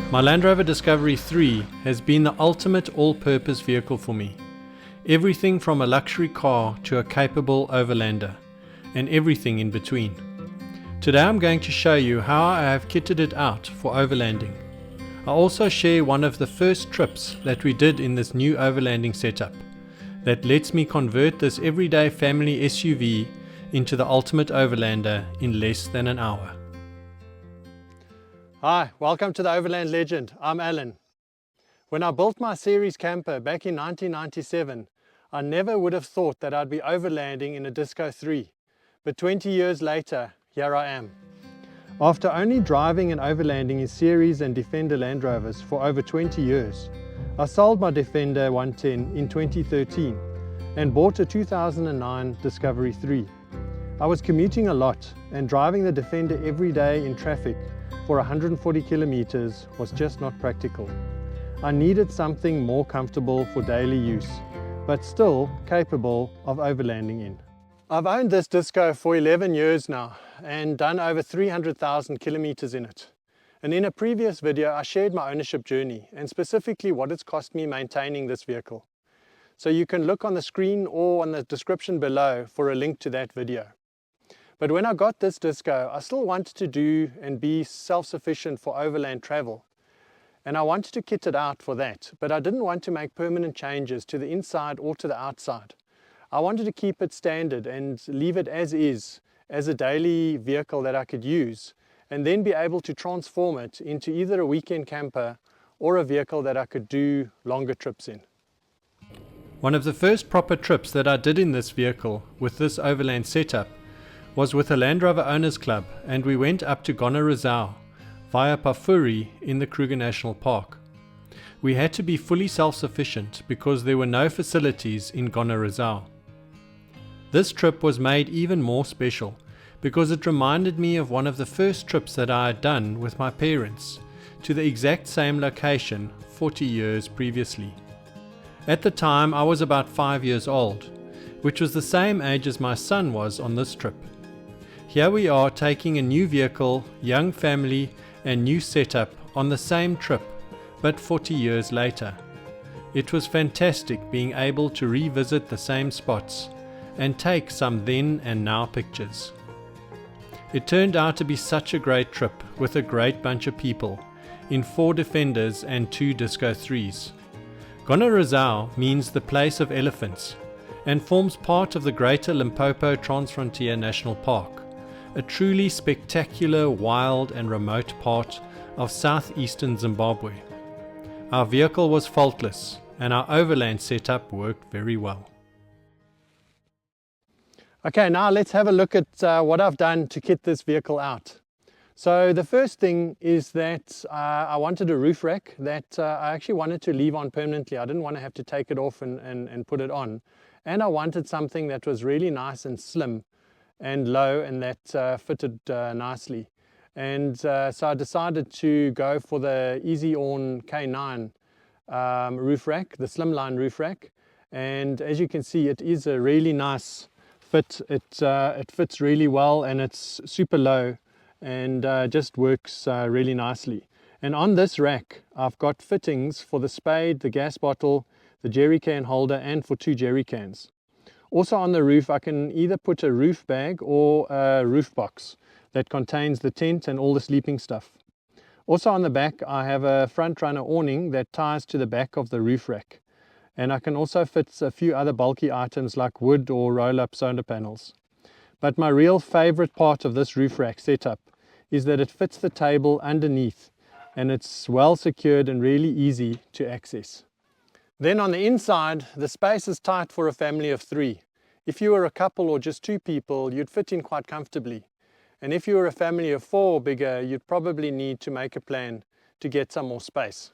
My Land Rover Discovery 3 has been the ultimate all-purpose vehicle for me. Everything from a luxury car to a capable overlander, and everything in between. Today I'm going to show you how I have kitted it out for overlanding. I also share one of the first trips that we did in this new overlanding setup that lets me convert this everyday family SUV into the ultimate overlander in less than an hour. Hi, welcome to the Overland Legend. I'm Alan. When I built my series camper back in 1997, I never would have thought that I'd be overlanding in a Disco 3. But 20 years later, here I am. After only driving and overlanding in series and Defender Land Rovers for over 20 years, I sold my Defender 110 in 2013 and bought a 2009 Discovery 3. I was commuting a lot and driving the Defender every day in traffic for 140 kilometers was just not practical. I needed something more comfortable for daily use, but still capable of overlanding in. I've owned this Disco for 11 years now and done over 300,000 kilometers in it. And in a previous video I shared my ownership journey and specifically what it's cost me maintaining this vehicle. So you can look on the screen or on the description below for a link to that video. But when I got this Disco, I still wanted to do and be self-sufficient for overland travel. And I wanted to kit it out for that, but I didn't want to make permanent changes to the inside or to the outside. I wanted to keep it standard and leave it as is, as a daily vehicle that I could use, and then be able to transform it into either a weekend camper or a vehicle that I could do longer trips in. One of the first proper trips that I did in this vehicle with this overland setup was with a Land Rover Owners Club, and we went up to Gonarezhou via Pafuri in the Kruger National Park. We had to be fully self-sufficient because there were no facilities in Gonarezhou. This trip was made even more special because it reminded me of one of the first trips that I had done with my parents to the exact same location 40 years previously. At the time I was about 5 years old, which was the same age as my son was on this trip. Here we are taking a new vehicle, young family and new setup on the same trip, but 40 years later. It was fantastic being able to revisit the same spots and take some then and now pictures. It turned out to be such a great trip with a great bunch of people in 4 Defenders and 2 Disco 3s. Gonarezhou means the place of elephants and forms part of the Greater Limpopo Transfrontier National Park, a truly spectacular, wild and remote part of southeastern Zimbabwe. Our vehicle was faultless and our overland setup worked very well. Okay, now let's have a look at what I've done to kit this vehicle out. So the first thing is that I wanted a roof rack that I actually wanted to leave on permanently. I didn't want to have to take it off and put it on. And I wanted something that was really nice and slim and low and that fitted nicely. And so I decided to go for the Easy On K9 roof rack, the slimline roof rack. And as you can see, it is a really nice fit. It fits really well and it's super low and just works really nicely. And on this rack I've got fittings for the spade, the gas bottle, the jerry can holder and for 2 jerry cans. Also on the roof I can either put a roof bag or a roof box that contains the tent and all the sleeping stuff. Also on the back I have a front runner awning that ties to the back of the roof rack. And I can also fit a few other bulky items like wood or roll-up solar panels. But my real favorite part of this roof rack setup is that it fits the table underneath and it's well secured and really easy to access. Then on the inside, the space is tight for a family of 3. If you were a couple or just 2 people, you'd fit in quite comfortably. And if you were a family of 4 or bigger, you'd probably need to make a plan to get some more space.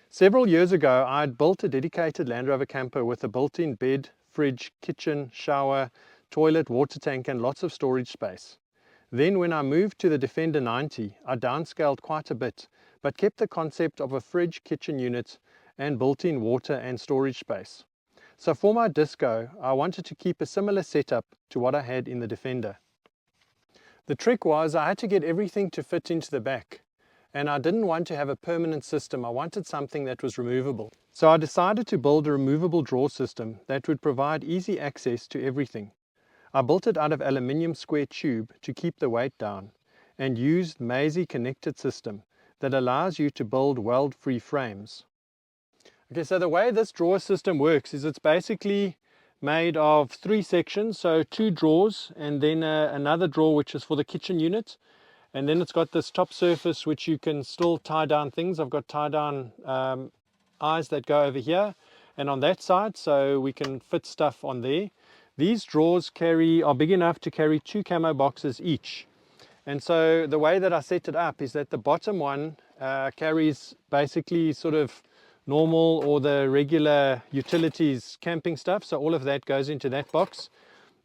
Several years ago, I had built a dedicated Land Rover camper with a built-in bed, fridge, kitchen, shower, toilet, water tank and lots of storage space. Then when I moved to the Defender 90, I downscaled quite a bit, but kept the concept of a fridge, kitchen unit and built-in water and storage space. So for my Disco, I wanted to keep a similar setup to what I had in the Defender. The trick was I had to get everything to fit into the back. and I didn't want to have a permanent system. I wanted something that was removable. So I decided to build a removable drawer system that would provide easy access to everything. I built it out of aluminium square tube to keep the weight down, and used Maisie connected system that allows you to build weld-free frames. Okay, so the way this drawer system works is it's basically made of 3 sections, so 2 drawers and then another drawer which is for the kitchen unit, and then it's got this top surface which you can still tie down things. I've got tie down eyes that go over here and on that side, so we can fit stuff on there. These drawers are big enough to carry 2 camo boxes each. And so the way that I set it up is that the bottom one carries basically sort of normal or the regular utilities camping stuff, so all of that goes into that box.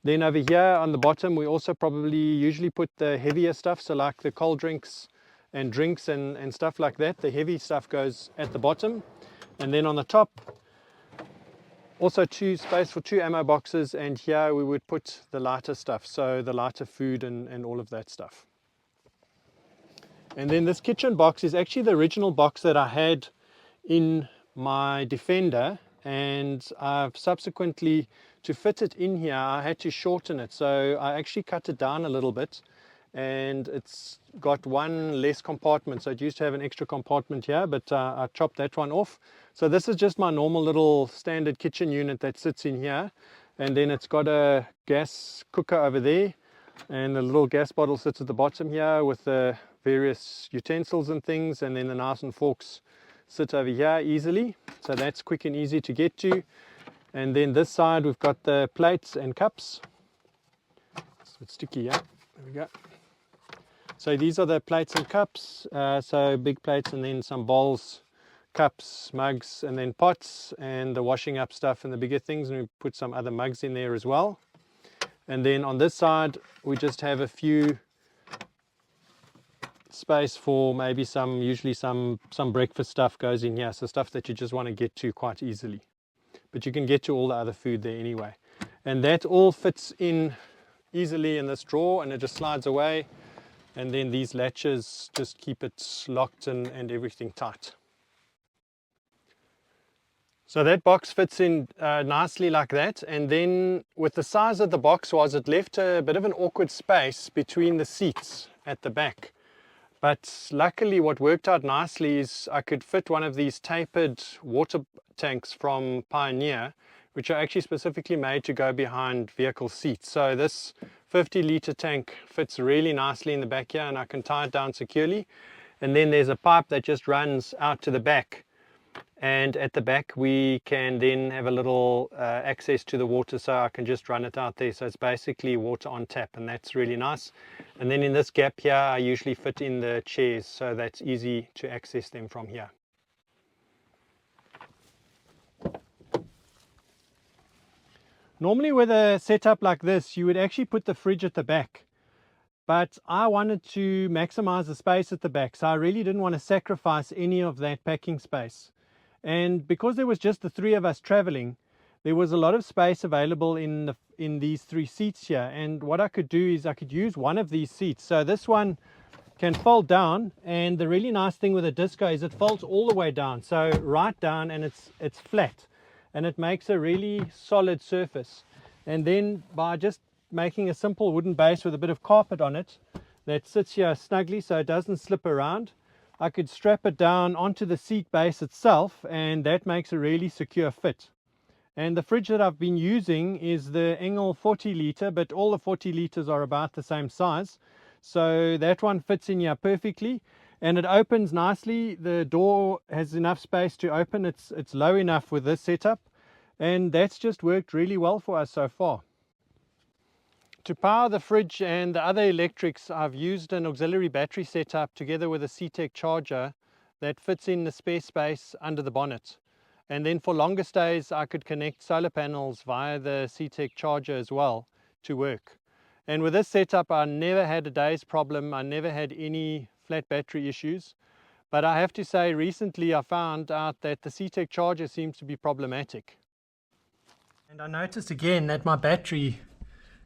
Then over here on the bottom we also usually put the heavier stuff, so like the cold drinks and stuff like that. The heavy stuff goes at the bottom, and then on the top also space for 2 ammo boxes, and here we would put the lighter stuff, so the lighter food and all of that stuff. And then this kitchen box is actually the original box that I had in my Defender, and I've subsequently, to fit it in here, I had to shorten it, so I actually cut it down a little bit, and it's got 1 less compartment. So it used to have an extra compartment here, but I chopped that one off. So this is just my normal little standard kitchen unit that sits in here, and then it's got a gas cooker over there, and the little gas bottle sits at the bottom here with the various utensils and things, and then the knives and forks sit over here easily, so that's quick and easy to get to. And then this side we've got the plates and cups. It's a bit sticky, yeah, there we go. So these are the plates and cups, so big plates and then some bowls, cups, mugs, and then pots, and the washing up stuff and the bigger things, and we put some other mugs in there as well. And then on this side we just have a few space for maybe usually some breakfast stuff goes in here, so stuff that you just want to get to quite easily, but you can get to all the other food there anyway. And that all fits in easily in this drawer, and it just slides away, and then these latches just keep it locked and everything tight. So that box fits in nicely like that. And then with the size of the box it left a bit of an awkward space between the seats at the back. But luckily what worked out nicely is I could fit one of these tapered water tanks from Pioneer, which are actually specifically made to go behind vehicle seats. So this 50-litre tank fits really nicely in the back here, and I can tie it down securely. And then there's a pipe that just runs out to the back, and at the back we can then have a little access to the water, so I can just run it out there. So it's basically water on tap, and that's really nice. And then in this gap here I usually fit in the chairs, so that's easy to access them from here. Normally with a setup like this you would actually put the fridge at the back, but I wanted to maximize the space at the back, so I really didn't want to sacrifice any of that packing space. And because there was just the 3 of us traveling, there was a lot of space available in these 3 seats here. And what I could do is I could use one of these seats. So this one can fold down, and the really nice thing with a Disco is it folds all the way down, so right down, and it's flat, and it makes a really solid surface. And then by just making a simple wooden base with a bit of carpet on it that sits here snugly so it doesn't slip around, I could strap it down onto the seat base itself, and that makes a really secure fit. And the fridge that I've been using is the Engel 40-litre, but all the 40 litres are about the same size, so that one fits in here perfectly, and it opens nicely. The door has enough space to open. It's low enough with this setup, and that's just worked really well for us so far. To power the fridge and the other electrics, I've used an auxiliary battery setup together with a CTEC charger that fits in the spare space under the bonnet. And then for longer stays I could connect solar panels via the CTEC charger as well to work. And with this setup I never had a day's problem, I never had any flat battery issues. But I have to say recently I found out that the CTEC charger seems to be problematic. And I noticed again that my battery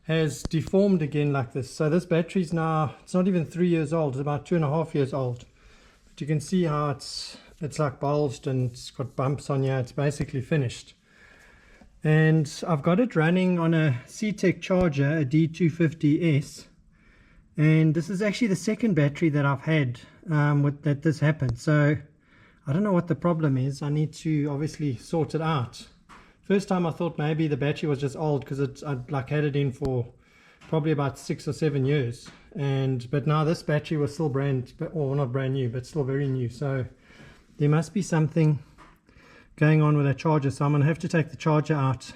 has deformed again like this. So this battery's now, it's not even 3 years old, it's about 2.5 years old. You can see how it's like bulged and it's got bumps on here. It's basically finished. And I've got it running on a C-Tech charger, a D250S. And this is actually the second battery that I've had that this happened. So I don't know what the problem is. I need to obviously sort it out. First time I thought maybe the battery was just old because I'd like had it in for probably about 6 or 7 years. But now this battery was still not brand new, but still very new. So there must be something going on with that charger. So I'm going to have to take the charger out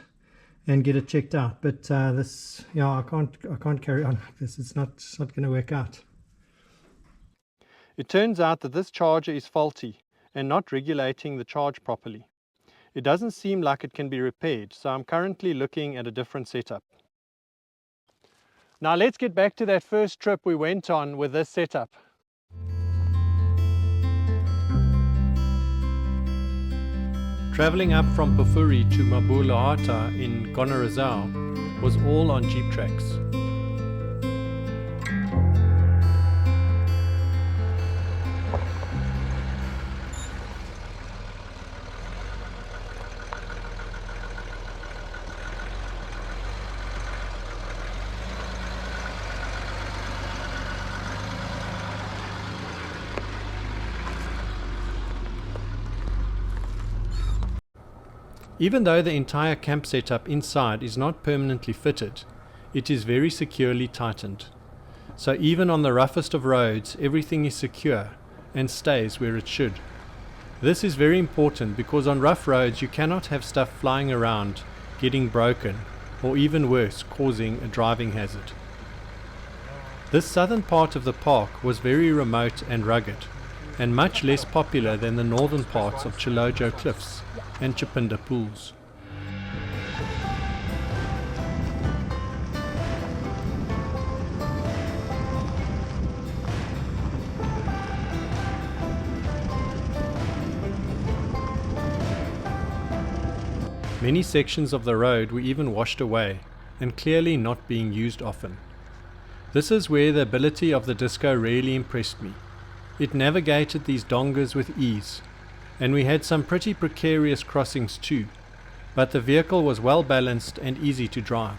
and get it checked out. But this, I can't carry on like this. It's not going to work out. It turns out that this charger is faulty and not regulating the charge properly. It doesn't seem like it can be repaired, so I'm currently looking at a different setup. Now let's get back to that first trip we went on with this setup. Travelling up from Pafuri to Mabulahata in Gonarezhou was all on Jeep tracks. Even though the entire camp setup inside is not permanently fitted, it is very securely tightened. So even on the roughest of roads, everything is secure and stays where it should. This is very important because on rough roads you cannot have stuff flying around, getting broken, or even worse, causing a driving hazard. This southern part of the park was very remote and rugged, and much less popular than the northern parts of Chilojo Cliffs and Chipinda Pools. Many sections of the road were even washed away and clearly not being used often. This is where the ability of the Disco really impressed me. It navigated these dongas with ease, and we had some pretty precarious crossings too, but the vehicle was well balanced and easy to drive.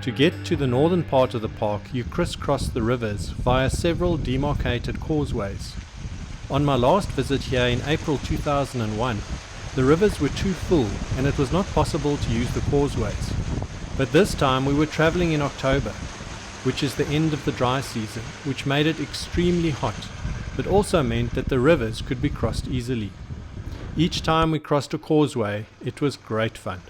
To get to the northern part of the park, you crisscross the rivers via several demarcated causeways. On my last visit here in April 2001, the rivers were too full and it was not possible to use the causeways. But this time we were travelling in October, which is the end of the dry season, which made it extremely hot, but also meant that the rivers could be crossed easily. Each time we crossed a causeway, it was great fun.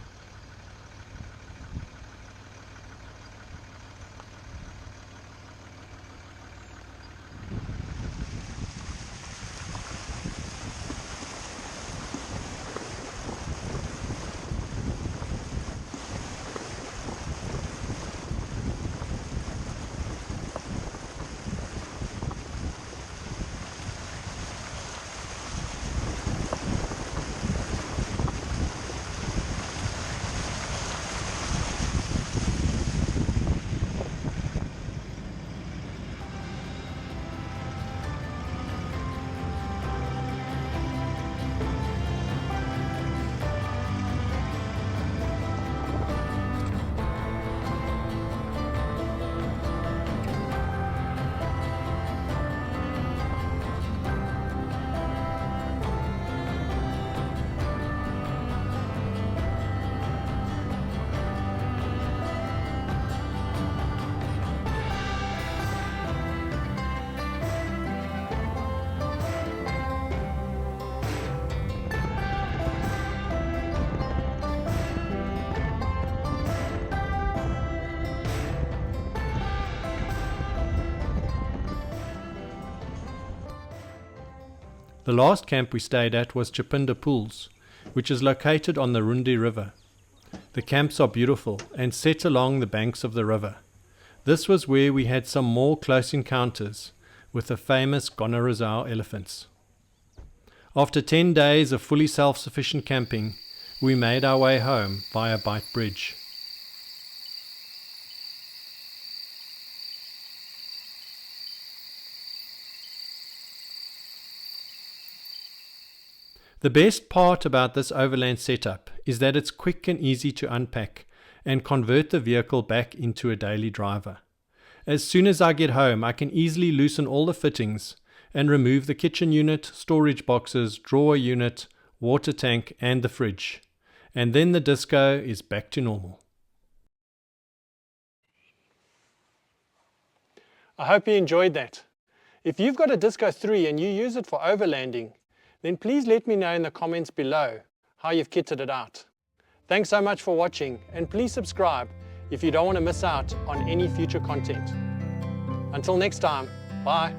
The last camp we stayed at was Chipinda Pools, which is located on the Rundi River. The camps are beautiful and set along the banks of the river. This was where we had some more close encounters with the famous Gonarezhou elephants. After 10 days of fully self-sufficient camping, we made our way home via Bight Bridge. The best part about this overland setup is that it's quick and easy to unpack and convert the vehicle back into a daily driver. As soon as I get home, I can easily loosen all the fittings and remove the kitchen unit, storage boxes, drawer unit, water tank and the fridge. And then the disco is back to normal. I hope you enjoyed that. If you've got a Disco 3 and you use it for overlanding, then please let me know in the comments below how you've kitted it out. Thanks so much for watching, and please subscribe if you don't want to miss out on any future content. Until next time, bye.